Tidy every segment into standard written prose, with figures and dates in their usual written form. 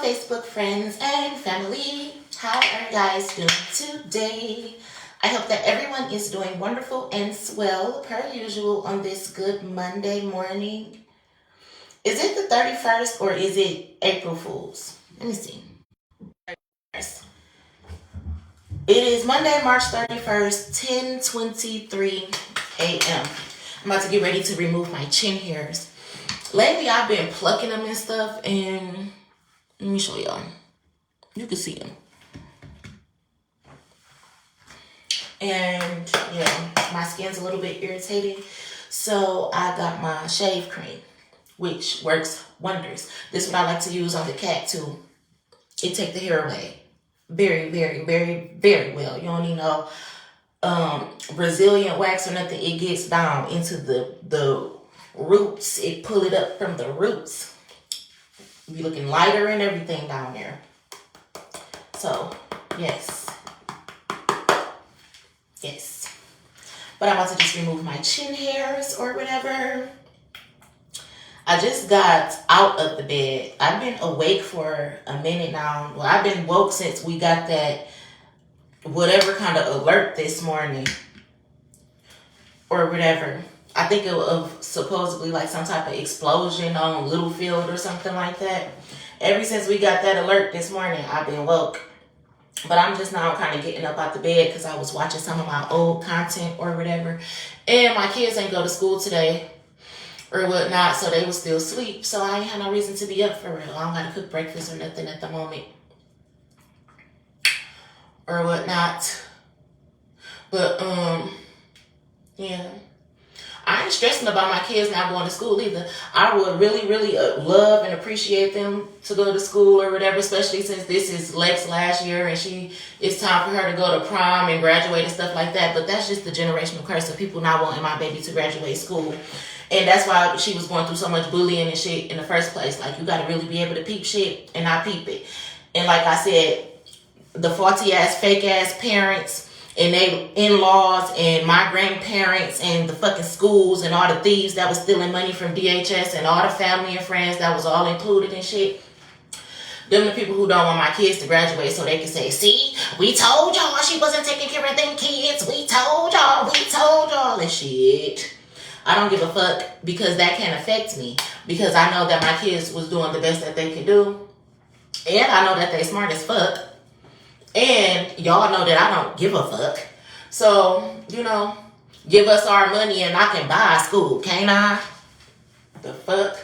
Facebook friends and family. How are you guys doing today? I hope that everyone is doing wonderful and swell per usual on this good Monday morning. Is it the 31st or is it April Fool's? Let me see. It is Monday, March 31st, 10:23 a.m. I'm about to get ready to remove my chin hairs. Lately, I've been plucking them and stuff, and let me show y'all. You can see them. And yeah, my skin's a little bit irritated. So I got my shave cream, which works wonders. This is what I like to use on the cat too. It takes the hair away very, very, very, very well. You don't need no Brazilian wax or nothing. It gets down into the roots. It pull it up from the roots. Be looking lighter and everything down there. So yes. Yes. But I'm about to just remove my chin hairs or whatever. I just got out of the bed. I've been awake for a minute now. Well, I've been woke since we got that whatever kind of alert this morning or whatever. I think it was supposedly like some type of explosion on Littlefield or something like that. Ever since we got that alert this morning, I've been woke. But I'm just now kind of getting up out the bed because I was watching some of my old content or whatever. And my kids ain't go to school today or whatnot, so they was still asleep. So I ain't had no reason to be up for real. I don't got to cook breakfast or nothing at the moment or whatnot. But, yeah. I ain't stressing about my kids not going to school either. I would really, really love and appreciate them to go to school or whatever, especially since this is Lex last year and it's time for her to go to prom and graduate and stuff like that. But that's just the generational curse of people not wanting my baby to graduate school. And that's why she was going through so much bullying and shit in the first place. Like, you got to really be able to peep shit and not peep it. And like I said, the faulty ass, fake ass parents and they in-laws and my grandparents and the fucking schools and all the thieves that was stealing money from DHS and all the family and friends that was all included and shit. Them the people who don't want my kids to graduate so they can say, see, we told y'all she wasn't taking care of them kids. We told y'all and shit. I don't give a fuck because that can't affect me because I know that my kids was doing the best that they could do. And I know that they smart as fuck. And y'all know that I don't give a fuck. So, give us our money and I can buy a school, can't I? The fuck?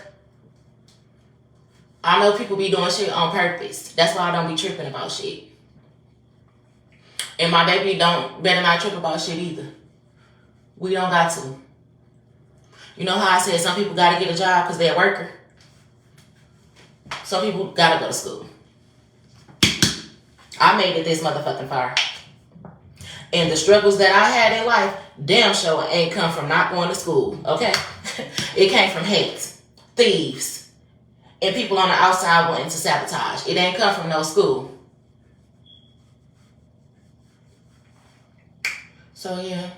I know people be doing shit on purpose. That's why I don't be tripping about shit. And my baby better not trip about shit either. We don't got to. You know how I said some people got to get a job because they're a worker? Some people got to go to school. I made it this motherfucking far. And the struggles that I had in life, damn sure ain't come from not going to school, okay? It came from hate, thieves, and people on the outside wanting to sabotage. It ain't come from no school. So, yeah.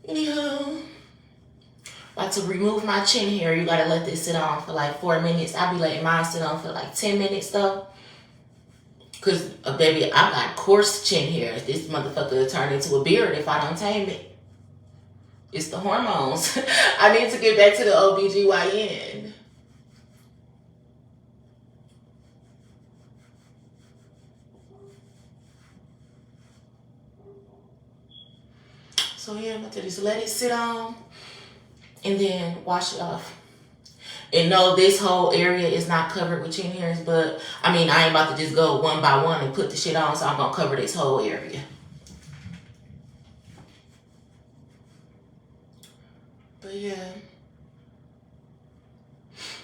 Anywho, about to remove my chin hair. You gotta let this sit on for like 4 minutes. I be letting mine sit on for like 10 minutes though. Because, baby, I got coarse chin hairs. This motherfucker will turn into a beard if I don't tame it. It's the hormones. I need to get back to the OBGYN. So, yeah, I'm going to just let it sit on and then wash it off. And no, this whole area is not covered with chin hairs, but I ain't about to just go one by one and put the shit on, so I'm gonna cover this whole area. But yeah,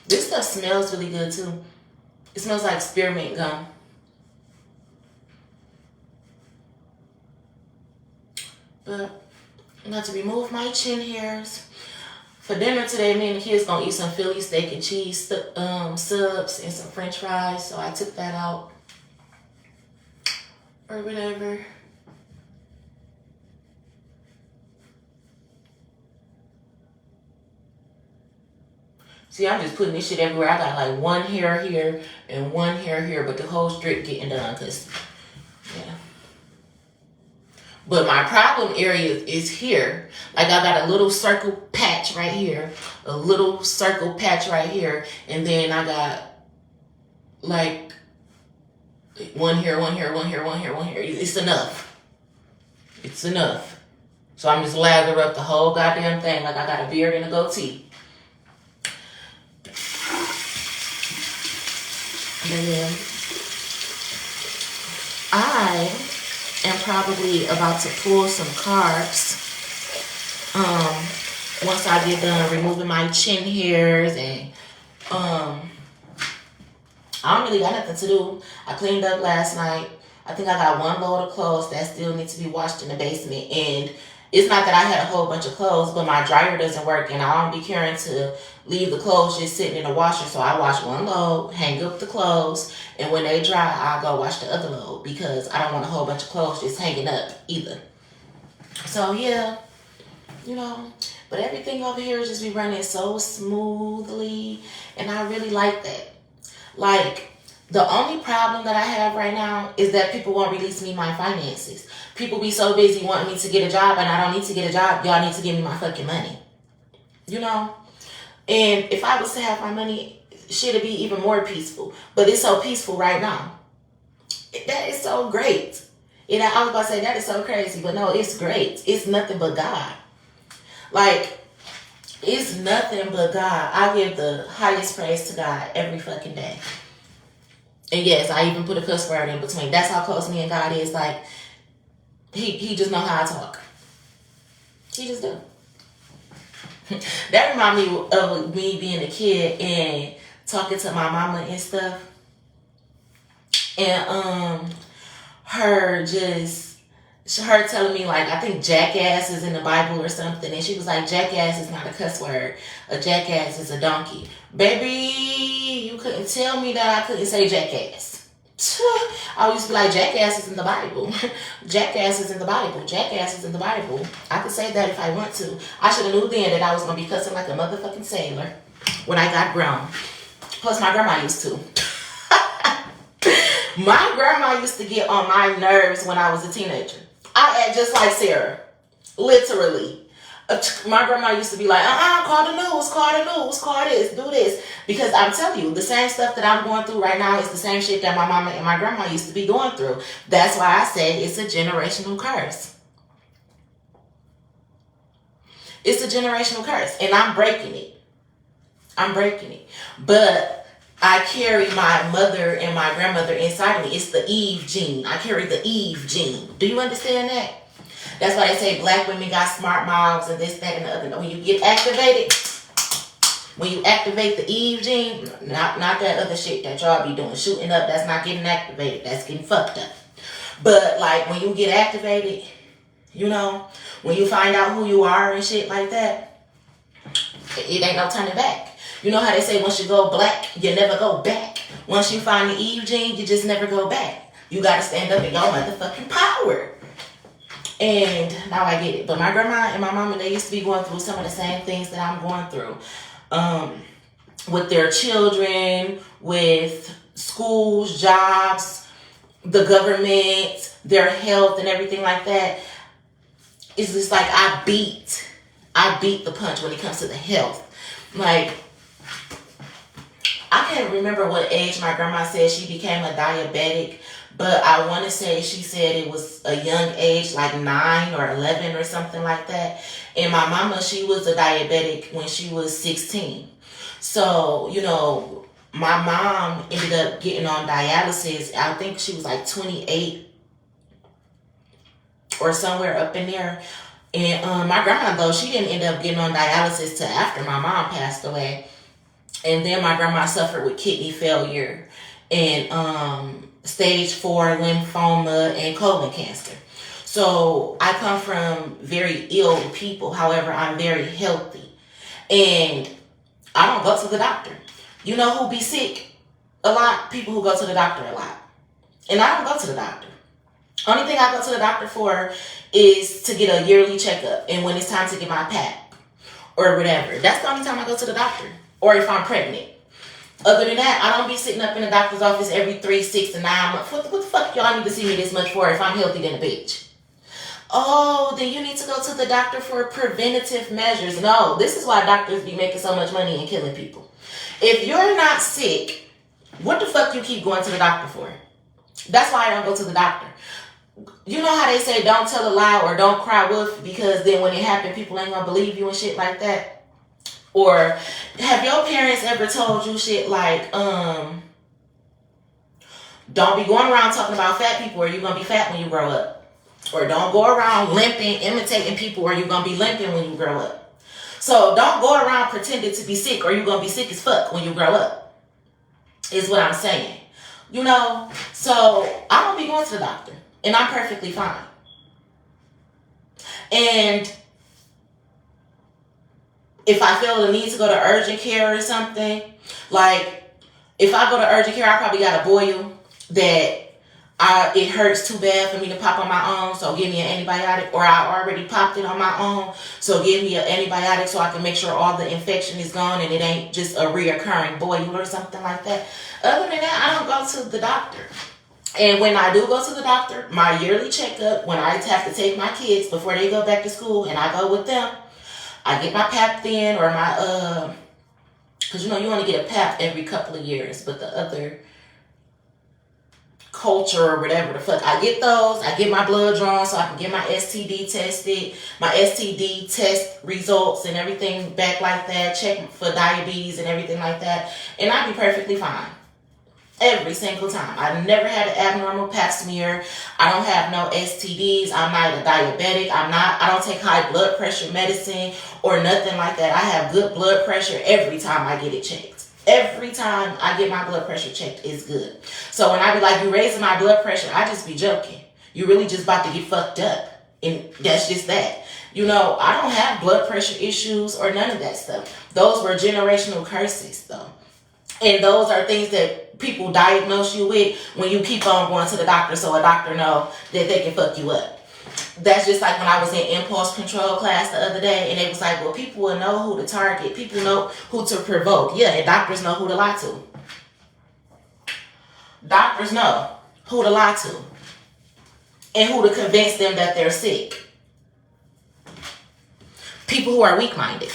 this stuff smells really good too. It smells like spearmint gum. But I'm about to remove my chin hairs. For dinner today, me and the kids gonna eat some Philly steak and cheese subs and some French fries. So I took that out or whatever. See, I'm just putting this shit everywhere. I got like one hair here and one hair here, but the whole strip getting done, cause yeah. But my problem area is here. Like I got a little circle patch right here, a little circle patch right here, and then I got like one here, one here, one here, one here, one here. It's enough. It's enough. So I'm just lather up the whole goddamn thing like I got a beard and a goatee. And then I am probably about to pull some carbs. Once I get done removing my chin hairs and I don't really got nothing to do. I cleaned up last night. I think I got one load of clothes that still need to be washed in the basement. And it's not that I had a whole bunch of clothes, but my dryer doesn't work and I don't be caring to leave the clothes just sitting in the washer. So I wash one load, hang up the clothes, and when they dry, I'll go wash the other load because I don't want a whole bunch of clothes just hanging up either. So yeah, you know, but everything over here just be running so smoothly and I really like that. Like, the only problem that I have right now is that people won't release me my finances. People be so busy wanting me to get a job and I don't need to get a job. Y'all need to give me my fucking money. You know? And if I was to have my money, shit'd be even more peaceful. But it's so peaceful right now. That is so great. And I was about to say that is so crazy, but no, it's great. It's nothing but God. Like, it's nothing but God. I give the highest praise to God every fucking day. And yes, I even put a cuss word in between. That's how close me and God is. Like, he just know how I talk. He just do. That remind me of me being a kid and talking to my mama and stuff. And her telling me, like, I think jackass is in the Bible or something. And she was like, jackass is not a cuss word. A jackass is a donkey. Baby, you couldn't tell me that I couldn't say jackass. I used to be like, jackass is in the Bible. Jackass is in the Bible. Jackass is in the Bible. I could say that if I want to. I should have knew then that I was going to be cussing like a motherfucking sailor when I got grown. Plus, my grandma used to. My grandma used to get on my nerves when I was a teenager. I act just like Sarah. Literally. My grandma used to be like, call the news, call this, do this. Because I'm telling you, the same stuff that I'm going through right now is the same shit that my mama and my grandma used to be going through. That's why I say it's a generational curse. It's a generational curse. And I'm breaking it. But I carry my mother and my grandmother inside of me. It's the Eve gene. I carry the Eve gene. Do you understand that? That's why they say black women got smart mouths and this, that, and the other. When you get activated, when you activate the Eve gene, not that other shit that y'all be doing. Shooting up, that's not getting activated. That's getting fucked up. But, like, when you get activated, you know, when you find out who you are and shit like that, it ain't no turning back. You know how they say once you go black, you never go back. Once you find the Eve gene, you just never go back. You got to stand up in your motherfucking power. And now I get it. But my grandma and my mama, they used to be going through some of the same things that I'm going through. With their children, with schools, jobs, the government, their health and everything like that. It's just like I beat the punch when it comes to the health. Like, I can't remember what age my grandma said she became a diabetic, but I want to say she said it was a young age, like 9 or 11 or something like that. And my mama, she was a diabetic when she was 16. So, you know, my mom ended up getting on dialysis. I think she was like 28 or somewhere up in there. And my grandma, though, she didn't end up getting on dialysis till after my mom passed away. And then my grandma suffered with kidney failure and stage 4 lymphoma and colon cancer. So I come from very ill people. However, I'm very healthy. And I don't go to the doctor. You know who be sick a lot? People who go to the doctor a lot. And I don't go to the doctor. Only thing I go to the doctor for is to get a yearly checkup and when it's time to get my PAP or whatever. That's the only time I go to the doctor. or if I'm pregnant. Other than that, I don't be sitting up in the doctor's office every 3, 6, and 9 months. What the fuck y'all need to see me this much for if I'm healthy than a bitch? Oh, then you need to go to the doctor for preventative measures. No, this is why doctors be making so much money and killing people. If you're not sick, what the fuck you keep going to the doctor for? That's why I don't go to the doctor. You know how they say don't tell a lie or don't cry wolf, because then when it happens, people ain't gonna believe you and shit like that? Or have your parents ever told you shit like, don't be going around talking about fat people or you're going to be fat when you grow up? Or don't go around limping, imitating people or you're going to be limping when you grow up. So don't go around pretending to be sick or you're going to be sick as fuck when you grow up, is what I'm saying. You know, so I don't be going to the doctor and I'm perfectly fine. And if I feel the need to go to urgent care or something, like if I go to urgent care, I probably got a boil that it hurts too bad for me to pop on my own, so give me an antibiotic, or I already popped it on my own, so give me an antibiotic so I can make sure all the infection is gone and it ain't just a reoccurring boil or something like that. Other than that, I don't go to the doctor. And when I do go to the doctor, my yearly checkup, when I have to take my kids before they go back to school and I go with them, I get my pap in or my, because you know you only get a pap every couple of years, but the other culture or whatever the fuck, I get those. I get my blood drawn so I can get my STD tested, my STD test results and everything back like that, check for diabetes and everything like that, and I be perfectly fine. Every single time. I never had an abnormal pap smear. I don't have no STDs. I'm not a diabetic. I don't take high blood pressure medicine or nothing like that. I have good blood pressure every time I get it checked. Every time I get my blood pressure checked, it's good. So when I be like, you raising my blood pressure, I just be joking. You really just about to get fucked up. And that's just that. You know, I don't have blood pressure issues or none of that stuff. Those were generational curses though. And those are things that people diagnose you with when you keep on going to the doctor so a doctor know that they can fuck you up. That's just like when I was in impulse control class the other day and they was like, well, people will know who to target. People know who to provoke. Yeah, and doctors know who to lie to. Doctors know who to lie to and who to convince them that they're sick. People who are weak-minded.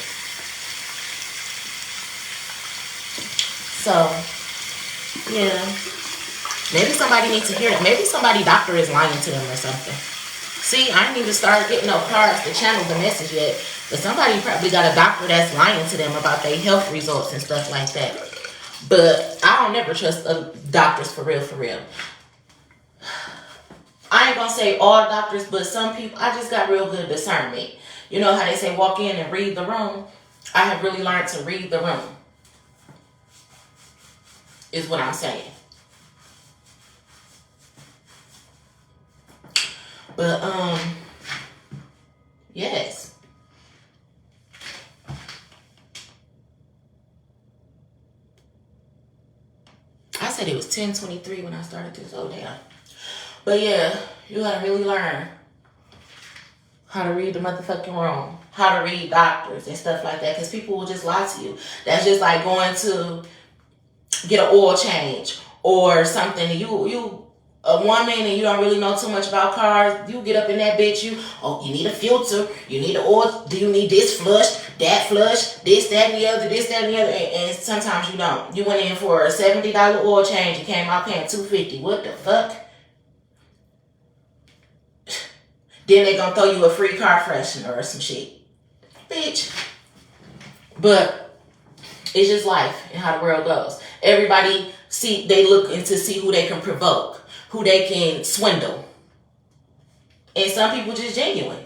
So, yeah. Maybe somebody needs to hear that. Maybe somebody doctor is lying to them or something. See, I didn't even start getting no cards to channel the message yet. But somebody probably got a doctor that's lying to them about their health results and stuff like that. But I don't never trust doctors for real, for real. I ain't gonna say all doctors, but some people, I just got real good discernment. You know how they say walk in and read the room? I have really learned to read the room. Is what I'm saying. But yes. I said it was 10:23 when I started this. Oh damn. But yeah, you gotta really learn how to read the motherfucking room, how to read doctors and stuff like that, because people will just lie to you. That's just like going to get an oil change or something. You a woman and you don't really know too much about cars. You get up in that bitch. You need a filter. You need an oil. Do you need this flush, that flush, this, that, and the other, this, that, and the other? And sometimes you don't. You went in for a $70 oil change. You came out paying $250. What the fuck? Then they gonna throw you a free car freshener or some shit, bitch. But it's just life and how the world goes. Everybody they look into see who they can provoke, who they can swindle. And some people just genuine.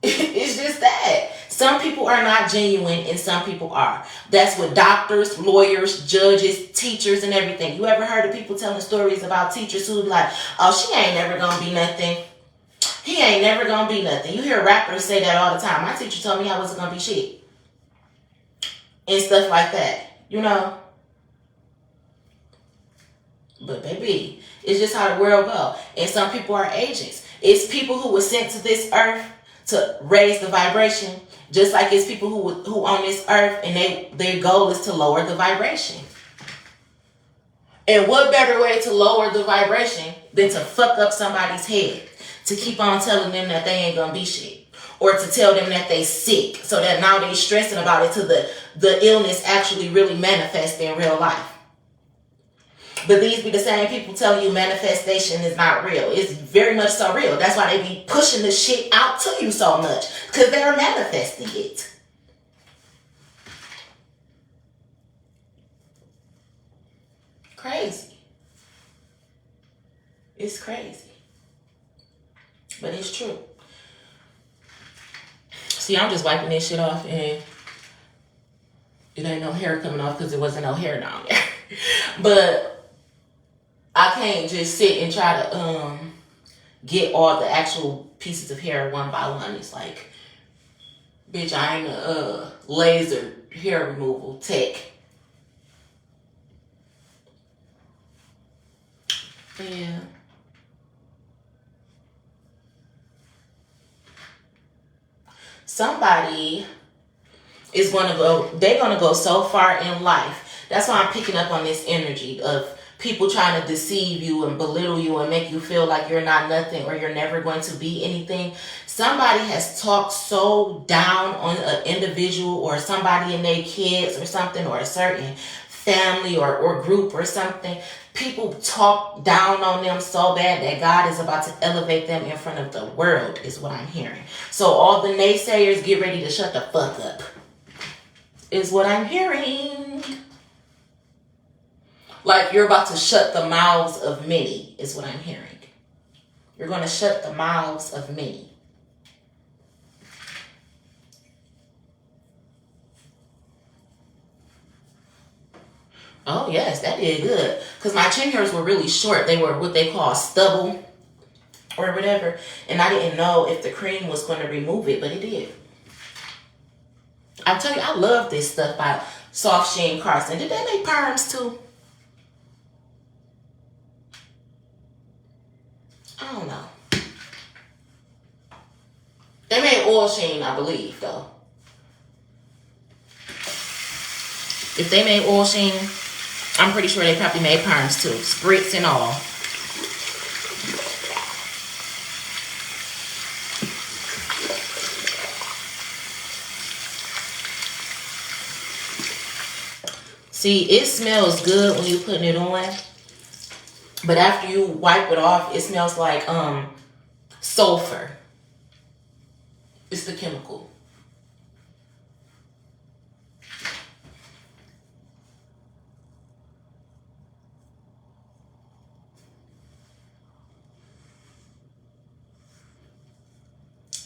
It's just that. Some people are not genuine and some people are. That's with doctors, lawyers, judges, teachers, and everything. You ever heard of people telling stories about teachers who be like, oh, she ain't never gonna be nothing. He ain't never gonna be nothing. You hear rappers say that all the time. My teacher told me I wasn't gonna be shit. And stuff like that. You know? But baby, it's just how the world goes. And some people are agents. It's people who were sent to this earth to raise the vibration, just like it's people who on this earth and their goal is to lower the vibration. And what better way to lower the vibration than to fuck up somebody's head, to keep on telling them that they ain't gonna be shit, or to tell them that they sick, so that now they stressing about it till the illness actually really manifests in real life. But these be the same people telling you manifestation is not real. It's very much so real. That's why they be pushing the shit out to you so much, because they're manifesting it. Crazy. It's crazy. But it's true. See, I'm just wiping this shit off and it ain't no hair coming off because there wasn't no hair down there. But I can't just sit and try to get all the actual pieces of hair one by one. It's like, bitch, I ain't a laser hair removal tech. Yeah. Somebody is going to go, they're going to go so far in life. That's why I'm picking up on this energy of people trying to deceive you and belittle you and make you feel like you're not nothing or you're never going to be anything. Somebody has talked so down on an individual or somebody and their kids or something, or a certain family or group or something. People talk down on them so bad that God is about to elevate them in front of the world, is what I'm hearing. So all the naysayers, get ready to shut the fuck up, is what I'm hearing. Like you're about to shut the mouths of many, is what I'm hearing. You're going to shut the mouths of many. Oh, yes, that did good. Because my chin hairs were really short. They were what they call stubble or whatever. And I didn't know if the cream was going to remove it, but it did. I'll tell you, I love this stuff by Soft Sheen Carson. Did they make perms too? I don't know. They made oil sheen, I believe, though. If they made oil sheen, I'm pretty sure they probably made perms too. Spritz and all. See, it smells good when you're putting it on. But after you wipe it off, it smells like sulfur. It's the chemical.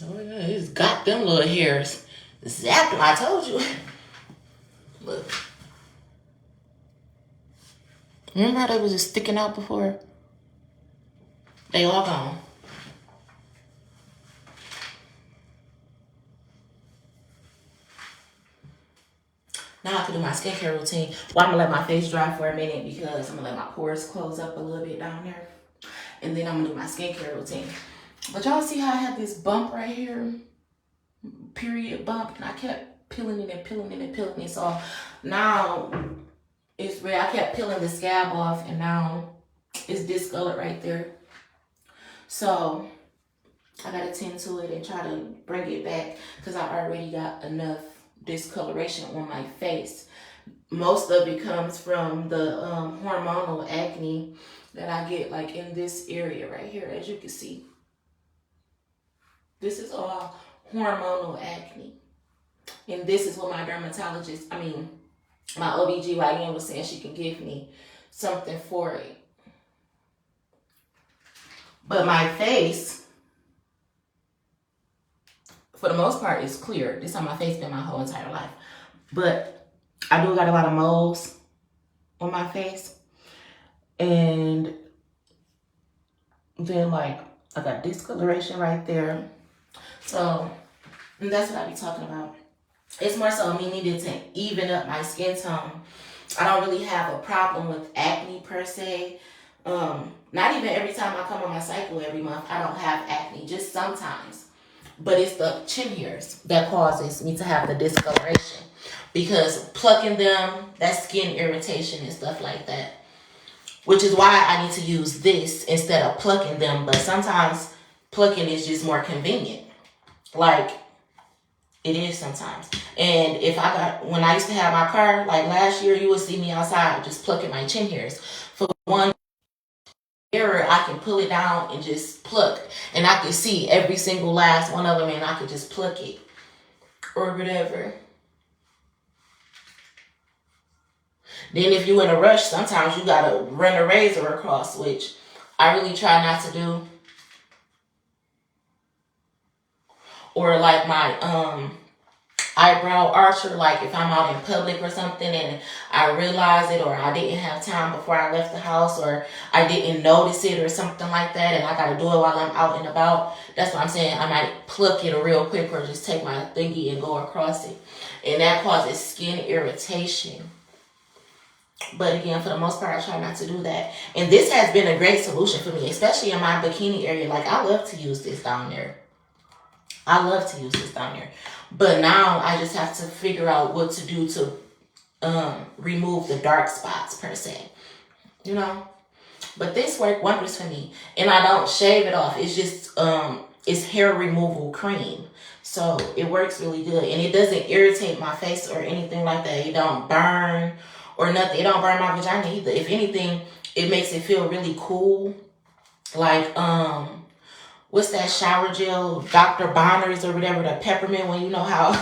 Oh yeah, it's got them little hairs. Zapped them, I told you. Look. Remember how they was just sticking out before? They all gone. Now I can do my skincare routine. Well, I'm going to let my face dry for a minute because I'm going to let my pores close up a little bit down there. And then I'm going to do my skincare routine. But y'all see how I had this bump right here? Period bump. And I kept peeling it and peeling it and peeling it. So now it's red. I kept peeling the scab off and now it's discolored right there. So I got to tend to it and try to bring it back because I already got enough discoloration on my face. Most of it comes from the hormonal acne that I get like in this area right here, as you can see. This is all hormonal acne. And this is what my dermatologist, my OBGYN was saying she can give me something for it. But my face, for the most part, is clear. This is how my face been my whole entire life. But I do got a lot of moles on my face. And then like I got discoloration right there. So that's what I be talking about. It's more so me needing to even up my skin tone. I don't really have a problem with acne per se. Not even every time I come on my cycle every month, I don't have acne. Just sometimes. But it's the chin hairs that causes me to have the discoloration. Because plucking them, that's skin irritation and stuff like that. Which is why I need to use this instead of plucking them. But sometimes plucking is just more convenient. Like, it is sometimes. And when I used to have my car, like last year, you would see me outside just plucking my chin hairs. For one error, I can pull it down and just pluck. And I can see every single last one of them, and I can just pluck it. Or whatever. Then if you're in a rush, sometimes you gotta run a razor across, which I really try not to do. Or like my eyebrow archer, like if I'm out in public or something and I realize it, or I didn't have time before I left the house, or I didn't notice it or something like that, and I gotta do it while I'm out and about. That's what I'm saying. I might pluck it real quick or just take my thingy and go across it. And that causes skin irritation. But again, for the most part, I try not to do that. And this has been a great solution for me, especially in my bikini area. Like, I love to use this down there. But now I just have to figure out what to do to remove the dark spots, per se. You know? But this worked wonders for me. And I don't shave it off. It's just, it's hair removal cream. So it works really good. And it doesn't irritate my face or anything like that. It don't burn or nothing. It don't burn my vagina either. If anything, it makes it feel really cool. Like, what's that shower gel, Dr. Bonner's or whatever, the peppermint one. You know how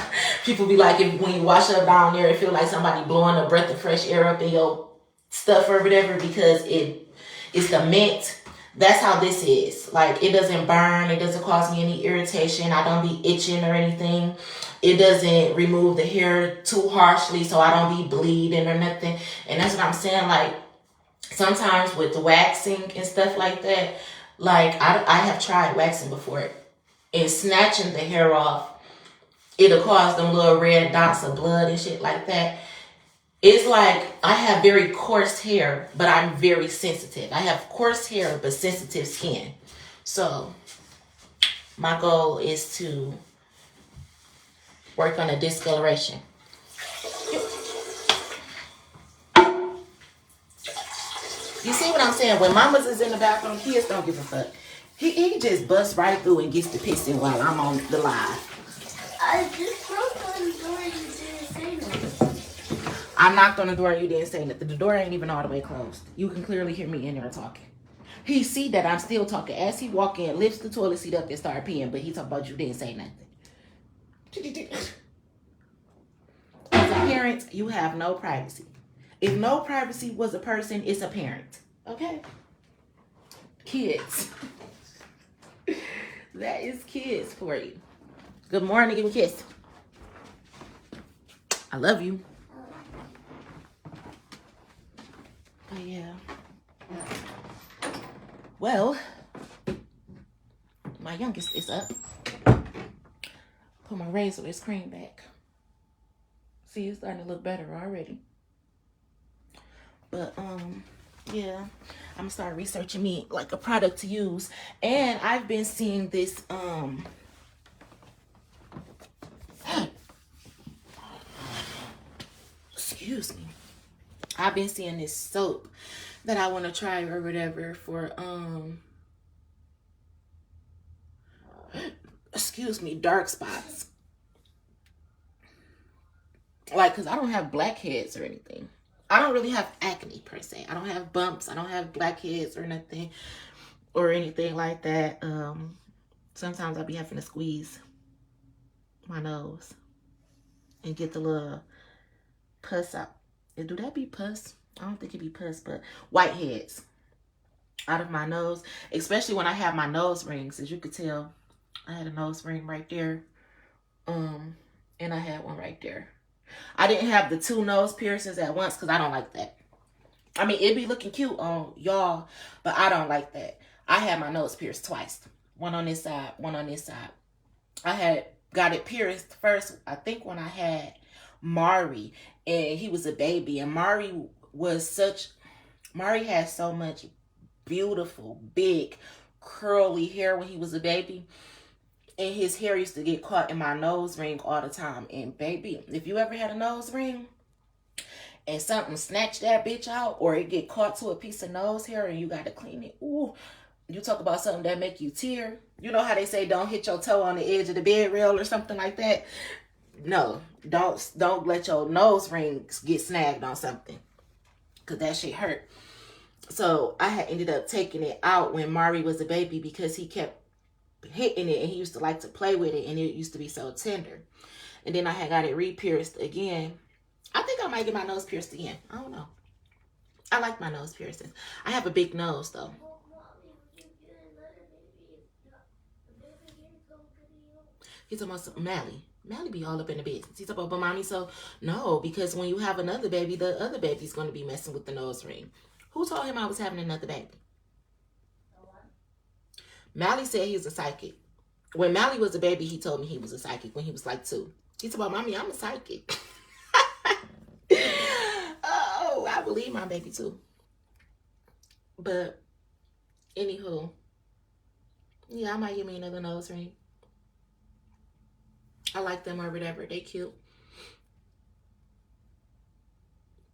people be like, when you wash up down there, it feel like somebody blowing a breath of fresh air up in your stuff or whatever, because it's the mint. That's how this is. Like, it doesn't burn. It doesn't cause me any irritation. I don't be itching or anything. It doesn't remove the hair too harshly, so I don't be bleeding or nothing. And that's what I'm saying. Like, sometimes with the waxing and stuff like that, like, I have tried waxing before, and snatching the hair off, it'll cause them little red dots of blood and shit like that. It's like I have very coarse hair, but I'm very sensitive. I have coarse hair, but sensitive skin. So my goal is to work on the discoloration. You see what I'm saying? When mamas is in the bathroom, kids don't give a fuck. He just busts right through and gets to pissing while I'm on the live. I just broke on the door and you didn't say nothing. I knocked on the door and you didn't say nothing. The door ain't even all the way closed. You can clearly hear me in there talking. He see that I'm still talking. As he walk in, lifts the toilet seat up and start peeing, but he talk about you didn't say nothing. As a parent, you have no privacy. If no privacy was a person, it's a parent. Okay? Kids. That is kids for you. Good morning. Give me a kiss. I love you. Oh, yeah. Well, my youngest is up. Put my razor with cream back. See, it's starting to look better already. But, yeah, I'm gonna start researching me like a product to use. And I've been seeing this, excuse me. I've been seeing this soap that I want to try or whatever for, excuse me, dark spots. Like, because I don't have blackheads or anything. I don't really have acne per se. I don't have bumps. I don't have blackheads or nothing or anything like that. Sometimes I'll be having to squeeze my nose and get the little pus out. Do that be pus? I don't think it be pus, but whiteheads out of my nose. Especially when I have my nose rings. As you could tell, I had a nose ring right there. And I had one right there. I didn't have the two nose piercings at once because I don't like that. I mean, it'd be looking cute on y'all, but I don't like that. I had my nose pierced twice. One on this side, one on this side. I had got it pierced first, I think, when I had Mari, and he was a baby. And Mari had so much beautiful, big, curly hair when he was a baby. and his hair used to get caught in my nose ring all the time. And baby, if you ever had a nose ring and something snatched that bitch out, or it get caught to a piece of nose hair and you got to clean it, ooh, you talk about something that make you tear. You know how they say don't hit your toe on the edge of the bed rail or something like that? No, don't let your nose rings get snagged on something, because that shit hurt. So I had ended up taking it out when Mari was a baby because he kept hitting it and he used to like to play with it and it used to be so tender. And then I had got it re-pierced again. I think I might get my nose pierced again. I don't know. I like my nose piercings. I have a big nose though. He's talking about Mally. Mally be all up in the business. He's talking about, but mommy, so no, because when you have another baby, the other baby's going to be messing with the nose ring. Who told him I was having another baby? Mally said he was a psychic. When Mally was a baby, he told me he was a psychic when he was like 2. He said, well, mommy, I'm a psychic. Oh, I believe my baby too. But, anywho, yeah, I might give me another nose ring. I like them or whatever. They cute.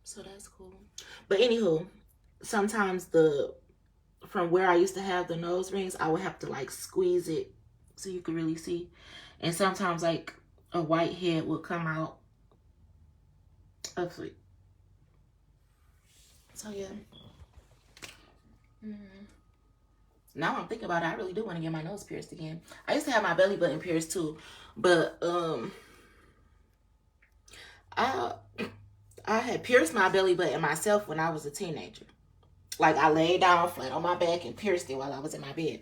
So that's cool. But anywho, sometimes from where I used to have the nose rings, I would have to like squeeze it so you could really see. And sometimes like a white head would come out of it. So yeah. Now I'm thinking about it, I really do want to get my nose pierced again. I used to have my belly button pierced too, but I had pierced my belly button myself when I was a teenager. Like I laid down flat on my back and pierced it while I was in my bed.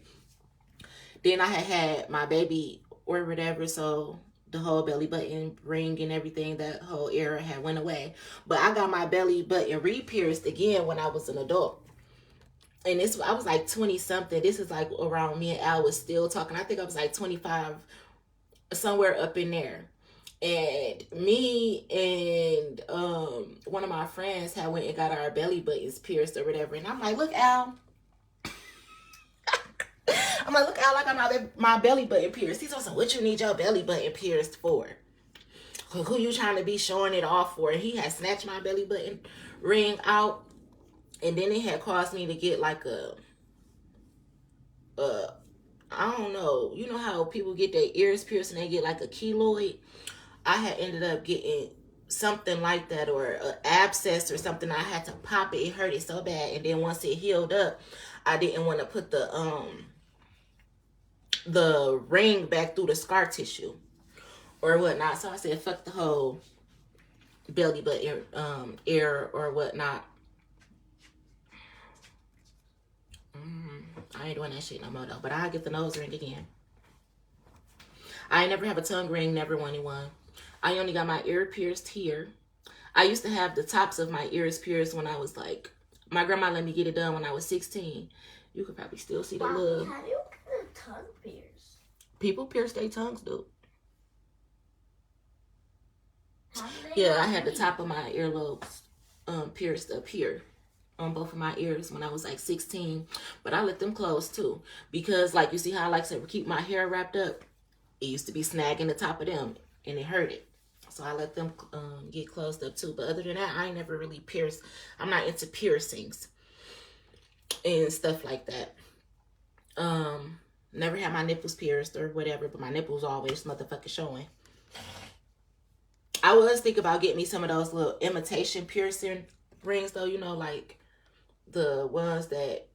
Then I had my baby or whatever, so the whole belly button ring and everything, that whole era had went away. But I got my belly button re-pierced again when I was an adult. And I was like 20 something. This is like around me and Al was still talking. I think I was like 25, somewhere up in there. And me and one of my friends had went and got our belly buttons pierced or whatever. And I'm like, look, Al. I'm like, look, Al, I got my belly button pierced. He's also, what you need your belly button pierced for? Who you trying to be showing it off for? And he had snatched my belly button ring out. And then it had caused me to get like I don't know. You know how people get their ears pierced and they get like a keloid? I had ended up getting something like that, or an abscess or something. I had to pop it. It hurt it so bad. And then once it healed up, I didn't want to put the ring back through the scar tissue or whatnot. So I said, fuck the whole belly button ear or whatnot. I ain't doing that shit no more though. But I'll get the nose ring again. I ain't never have a tongue ring, never wanted one. I only got my ear pierced here. I used to have the tops of my ears pierced when I was like, my grandma let me get it done when I was 16. You could probably still see the love. How do you get a tongue pierced? People pierce their tongues, dude. Yeah, I had the top of my earlobes pierced up here on both of my ears when I was like 16. But I let them close too. Because like you see how I like to keep my hair wrapped up? It used to be snagging the top of them and it hurt it. So I let them get closed up too. But other than that, I ain't never really pierced. I'm not into piercings and stuff like that. Never had my nipples pierced or whatever, but my nipples always motherfucking showing. I was thinking about getting me some of those little imitation piercing rings though, you know, like the ones that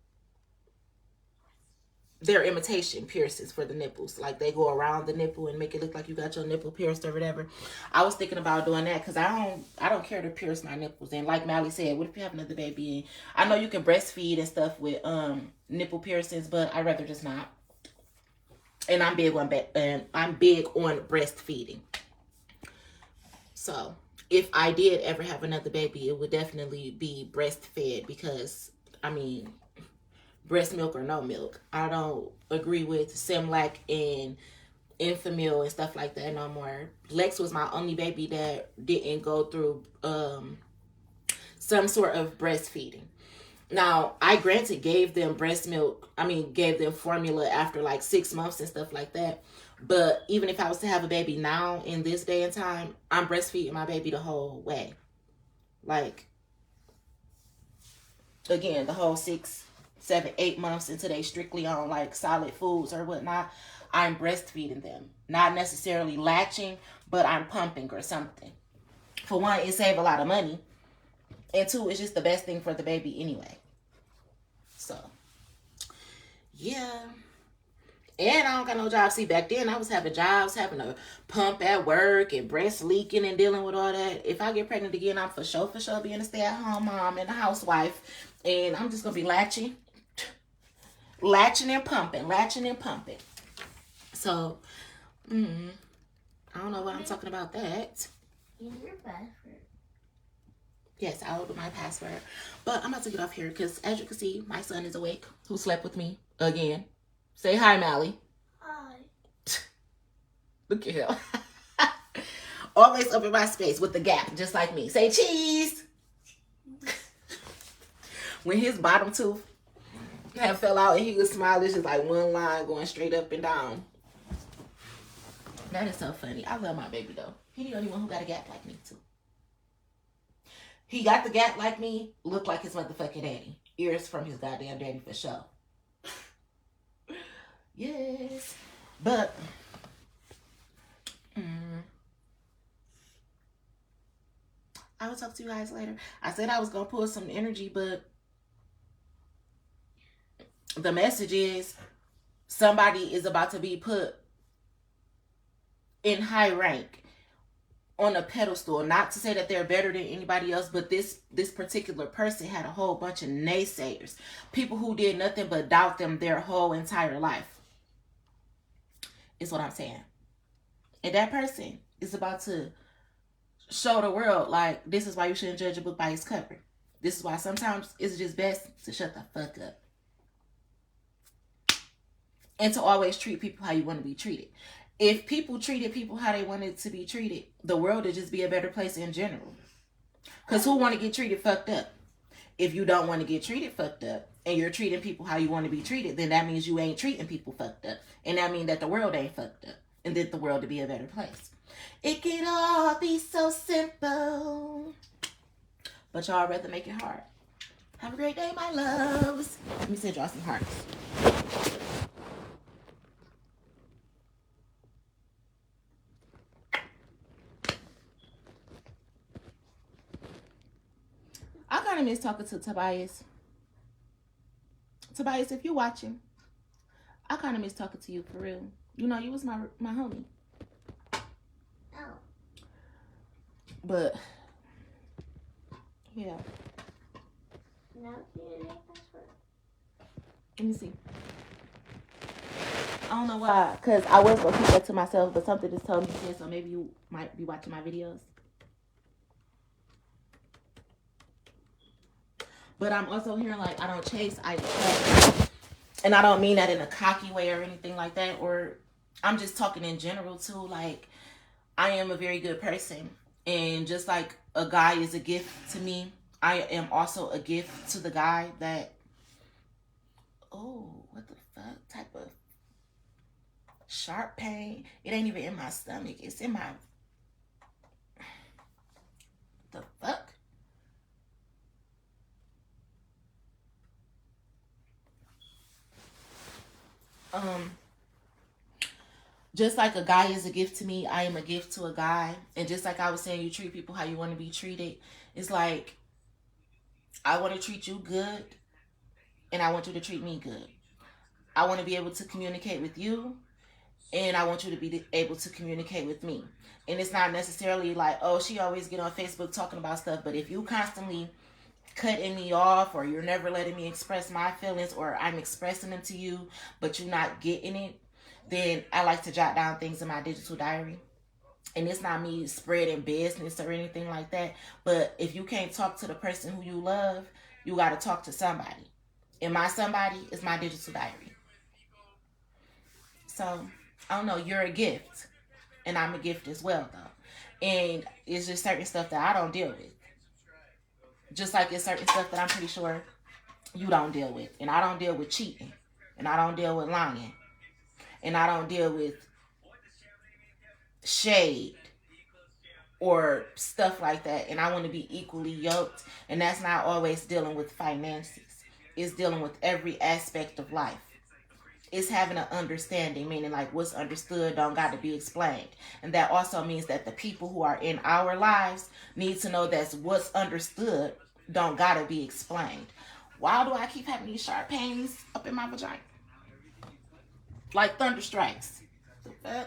they're imitation piercings for the nipples. Like they go around the nipple and make it look like you got your nipple pierced or whatever. I was thinking about doing that because I don't care to pierce my nipples. And like Mally said, what if you have another baby? And I know you can breastfeed and stuff with nipple piercings, but I'd rather just not. And I'm big on breastfeeding. So if I did ever have another baby, it would definitely be breastfed because, I mean, breast milk or no milk. I don't agree with Similac and Enfamil and stuff like that no more. Lex was my only baby that didn't go through some sort of breastfeeding. Now, I granted gave them breast milk, gave them formula after like 6 months and stuff like that. But even if I was to have a baby now in this day and time, I'm breastfeeding my baby the whole way. Like, again, the whole 6, 7, 8 months until they strictly on like solid foods or whatnot, I'm breastfeeding them. Not necessarily latching, but I'm pumping or something. For one, it saves a lot of money. And two, it's just the best thing for the baby anyway. So, yeah. And I don't got no job. See, back then I was having jobs, having to pump at work and breast leaking and dealing with all that. If I get pregnant again, I'm for sure being a stay-at-home mom and a housewife. And I'm just going to be latching and pumping. So, I don't know why I'm talking about that. Use your password. Yes, I'll do my password. But I'm about to get off here because, as you can see, my son is awake, who slept with me again. Say hi, Mally. Hi. Look at him. Always up in my space with the gap, just like me. Say cheese. When his bottom tooth had fell out and he would smile, it's just like one line going straight up and down. That is so funny. I love my baby, though. He the only one who got a gap like me, too. He got the gap like me, looked like his motherfucking daddy. Ears from his goddamn daddy for sure. Yes. But, I will talk to you guys later. I said I was going to pull some energy, but the message is somebody is about to be put in high rank on a pedestal. Not to say that they're better than anybody else, but this particular person had a whole bunch of naysayers. People who did nothing but doubt them their whole entire life. Is what I'm saying. And that person is about to show the world, like, this is why you shouldn't judge a book by its cover. This is why sometimes it's just best to shut the fuck up. And to always treat people how you want to be treated. If people treated people how they wanted to be treated, the world would just be a better place in general. Because who want to get treated fucked up? If you don't want to get treated fucked up and you're treating people how you want to be treated, then that means you ain't treating people fucked up. And that means that the world ain't fucked up. And that the world to be a better place. It can all be so simple. But y'all rather make it hard. Have a great day, my loves. Let me send y'all some hearts. I kind of miss talking to Tobias. Tobias, if you're watching, I kind of miss talking to you for real. You know, you was my homie. Oh. But, yeah. Now can you make password? Let me see. I don't know why, because I was going to keep that to myself, but something just told me to, so maybe you might be watching my videos. But I'm also hearing, like, I don't chase, I attract. And I don't mean that in a cocky way or anything like that. Or I'm just talking in general, too. Like, I am a very good person. And just like a guy is a gift to me, I am also a gift to the guy that... Oh, what the fuck type of sharp pain? It ain't even in my stomach. It's in my... The fuck? Just like a guy is a gift to me, I am a gift to a guy. And just like I was saying, you treat people how you want to be treated. It's like, I want to treat you good, and I want you to treat me good. I want to be able to communicate with you, and I want you to be able to communicate with me. And it's not necessarily like, oh, she always get on Facebook talking about stuff. But if you constantly cutting me off, or you're never letting me express my feelings, or I'm expressing them to you, but you're not getting it, then I like to jot down things in my digital diary. And it's not me spreading business or anything like that. But if you can't talk to the person who you love, you got to talk to somebody. And my somebody is my digital diary. So, I don't know, you're a gift. And I'm a gift as well, though. And it's just certain stuff that I don't deal with. Just like it's certain stuff that I'm pretty sure you don't deal with. And I don't deal with cheating. And I don't deal with lying. And I don't deal with shade or stuff like that, and I want to be equally yoked. And that's not always dealing with finances. It's dealing with every aspect of life. It's having an understanding, meaning like what's understood don't got to be explained. And that also means that the people who are in our lives need to know that what's understood don't got to be explained. Why do I keep having these sharp pains up in my vagina? Like thunder strikes. The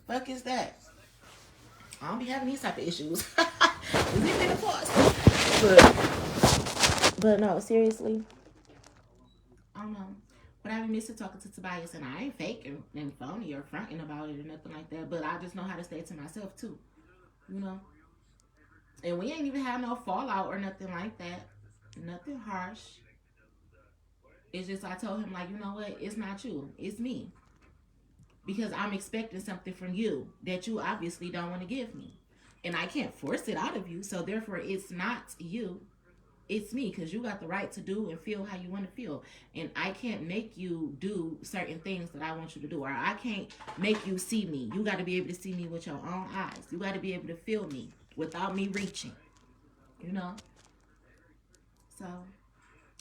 fuck is that? I don't be having these type of issues. Leave me the pause. But no, seriously, I don't know. But I be missing talking to Tobias, and I ain't fake and phony or fronting about it or nothing like that. But I just know how to stay to myself too, you know. And we ain't even have no fallout or nothing like that. Nothing harsh. It's just I told him like, you know what? It's not you. It's me. Because I'm expecting something from you that you obviously don't want to give me. And I can't force it out of you. So therefore, it's not you. It's me, because you got the right to do and feel how you want to feel. And I can't make you do certain things that I want you to do. Or I can't make you see me. You got to be able to see me with your own eyes. You got to be able to feel me without me reaching. You know? So,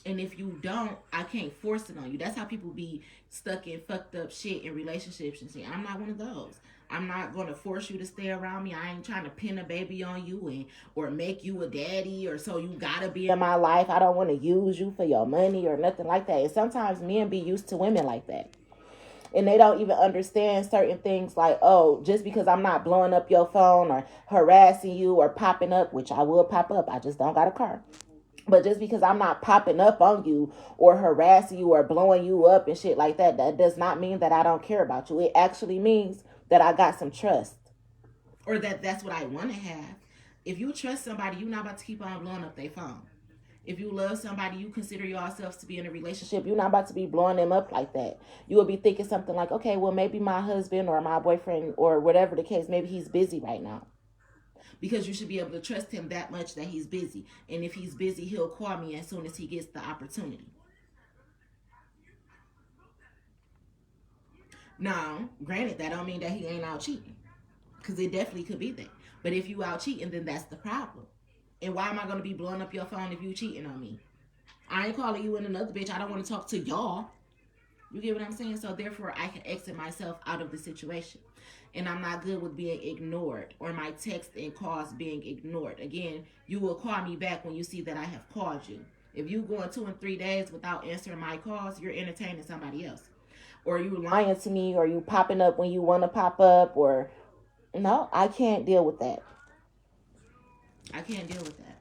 and if you don't, I can't force it on you. That's how people be stuck in fucked up shit in relationships and shit. I'm not one of those. I'm not going to force you to stay around me. I ain't trying to pin a baby on you and or make you a daddy or so you gotta be in my life. I don't want to use you for your money or nothing like that. And sometimes men be used to women like that. And they don't even understand certain things like, oh, just because I'm not blowing up your phone or harassing you or popping up, which I will pop up. I just don't got a car. But just because I'm not popping up on you or harassing you or blowing you up and shit like that, that does not mean that I don't care about you. It actually means that I got some trust. Or that's what I want to have. If you trust somebody, you're not about to keep on blowing up their phone. If you love somebody, you consider yourselves to be in a relationship, you're not about to be blowing them up like that. You will be thinking something like, okay, well, maybe my husband or my boyfriend or whatever the case, maybe he's busy right now. Because you should be able to trust him that much that he's busy. And if he's busy, he'll call me as soon as he gets the opportunity. Now, granted, that don't mean that he ain't out cheating. Because it definitely could be that. But if you out cheating, then that's the problem. And why am I going to be blowing up your phone if you cheating on me? I ain't calling you and another bitch. I don't want to talk to y'all. You get what I'm saying? So therefore, I can exit myself out of the situation. And I'm not good with being ignored or my text and calls being ignored. Again, you will call me back when you see that I have called you. If you going 2 and 3 days without answering my calls, you're entertaining somebody else. Or you lying to me, or you popping up when you want to pop up, or no, I can't deal with that. I can't deal with that.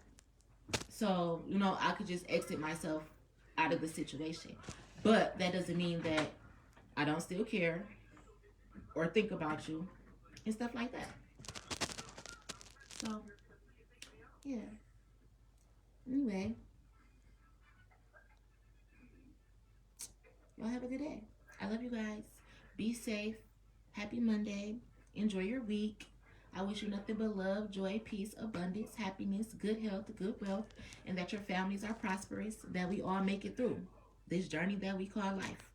So, you know, I could just exit myself out of the situation. But that doesn't mean that I don't still care or think about you and stuff like that. So, yeah. Anyway, y'all have a good day. I love you guys. Be safe. Happy Monday. Enjoy your week. I wish you nothing but love, joy, peace, abundance, happiness, good health, good wealth, and that your families are prosperous, that we all make it through this journey that we call life.